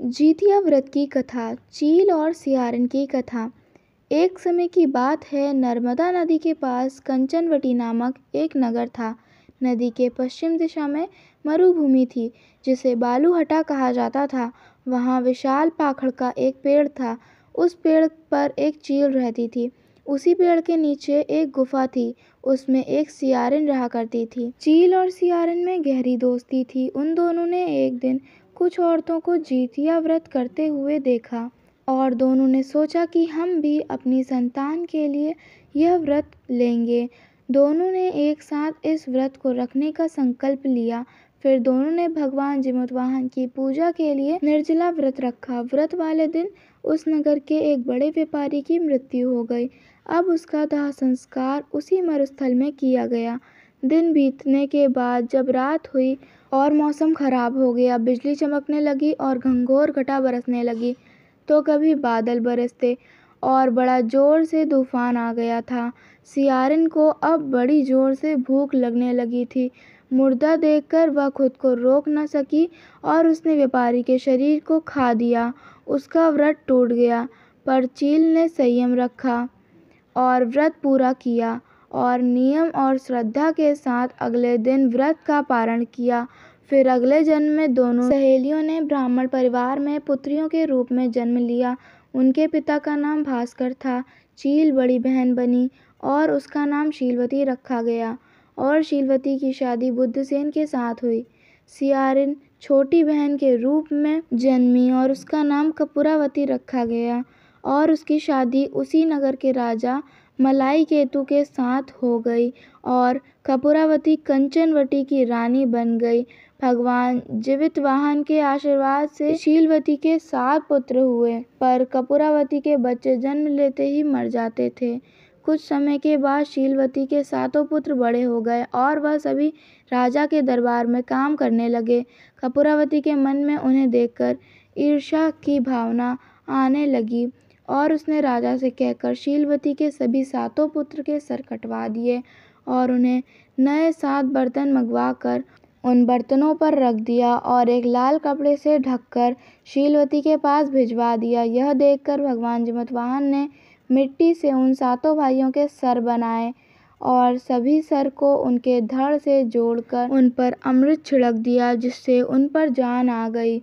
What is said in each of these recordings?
जीतिया व्रत की कथा। चील और सियारन की कथा। एक समय की बात है, नर्मदा नदी के पास कंचनवटी नामक एक नगर था। नदी के पश्चिम दिशा में मरुभूमि थी, जिसे बालूहटा कहा जाता था। वहाँ विशाल पाखड़ का एक पेड़ था। उस पेड़ पर एक चील रहती थी। उसी पेड़ के नीचे एक गुफा थी। उसमें एक सियारिन रहा करती थी। चील और सियारिन में गहरी दोस्ती थी। उन दोनों ने एक दिन कुछ औरतों को जीतिया व्रत करते हुए देखा और दोनों ने सोचा कि हम भी अपनी संतान के लिए यह व्रत लेंगे। दोनों ने एक साथ इस व्रत को रखने का संकल्प लिया। फिर दोनों ने भगवान जिमतवाहन की पूजा के लिए निर्जला व्रत रखा। व्रत वाले दिन उस नगर के एक बड़े व्यापारी की मृत्यु हो गई। अब उसका दाह संस्कार उसी मरुस्थल में किया गया। दिन बीतने के बाद जब रात हुई और मौसम खराब हो गया, बिजली चमकने लगी और घंघोर घटा बरसने लगी, तो कभी बादल बरसते और बड़ा जोर से तूफान आ गया था। सियारिन को अब बड़ी जोर से भूख लगने लगी थी। मुर्दा देखकर वह खुद को रोक न सकी और उसने व्यापारी के शरीर को खा दिया। उसका व्रत टूट गया, पर चील ने संयम रखा और व्रत पूरा किया और नियम और श्रद्धा के साथ अगले दिन व्रत का पारण किया। फिर अगले जन्म में दोनों सहेलियों ने ब्राह्मण परिवार में पुत्रियों के रूप में जन्म लिया। उनके पिता का नाम भास्कर था। चील बड़ी बहन बनी और उसका नाम शीलवती रखा गया और शीलवती की शादी बुद्धसेन के साथ हुई। सियारिन छोटी बहन के रूप में जन्मी और उसका नाम कपूरावती रखा गया और उसकी शादी उसी नगर के राजा मलाई केतु के साथ हो गई और कपूरावती कंचनवटी की रानी बन गई। भगवान जिवितवाहन के आशीर्वाद से शीलवती के 7 पुत्र हुए, पर कपूरावती के बच्चे जन्म लेते ही मर जाते थे। कुछ समय के बाद शीलवती के 7 पुत्र बड़े हो गए और वह सभी राजा के दरबार में काम करने लगे। कपूरावती के मन में उन्हें देखकर ईर्ष्या की भावना आने लगी और उसने राजा से कहकर शीलवती के सभी 7 पुत्र के सर कटवा दिए और उन्हें नए 7 बर्तन मंगवा कर उन बर्तनों पर रख दिया और एक लाल कपड़े से ढककर शीलवती के पास भिजवा दिया। यह देखकर भगवान जिमतवाहन ने मिट्टी से उन 7 भाइयों के सर बनाए और सभी सर को उनके धड़ से जोड़कर उन पर अमृत छिड़क दिया, जिससे उन पर जान आ गई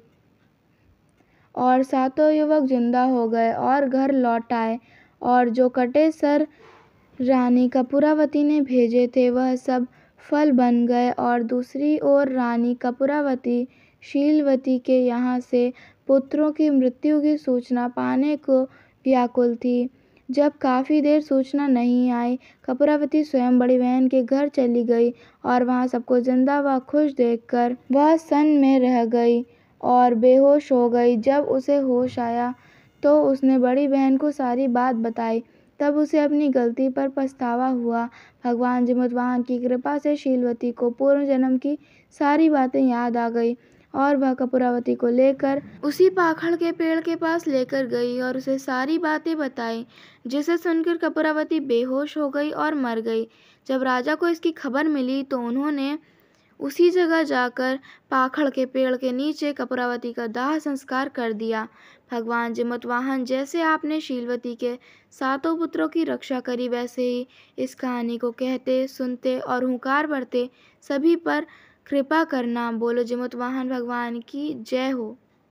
और 7 युवक जिंदा हो गए और घर लौट आए। और जो कटे सर रानी कपूरावती ने भेजे थे, वह सब फल बन गए। और दूसरी ओर रानी कपूरावती शीलवती के यहाँ से पुत्रों की मृत्यु की सूचना पाने को व्याकुल थी। जब काफ़ी देर सूचना नहीं आई, कपूरावती स्वयं बड़ी बहन के घर चली गई और वहाँ सबको जिंदा व खुश देखकर वह सन्न में रह गई और बेहोश हो गई। जब उसे होश आया तो उसने बड़ी बहन को सारी बात बताई। तब उसे अपनी गलती पर पछतावा हुआ। भगवान जिमतवाहन की कृपा से शीलवती को पूर्व जन्म की सारी बातें याद आ गई और वह कपूरावती को लेकर उसी पाखड़ के पेड़ के पास लेकर गई और उसे सारी बातें बताई, जिसे सुनकर कपूरावती बेहोश हो गई और मर गई। जब राजा को इसकी खबर मिली तो उन्होंने उसी जगह जाकर पाखड़ के पेड़ के नीचे कपूरावती का दाह संस्कार कर दिया। भगवान जिमतवाहन, जैसे आपने शीलवती के 7 पुत्रों की रक्षा करी, वैसे ही इस कहानी को कहते, सुनते और हुंकार भरते सभी पर कृपा करना। बोलो जिमतवाहन भगवान की जय हो।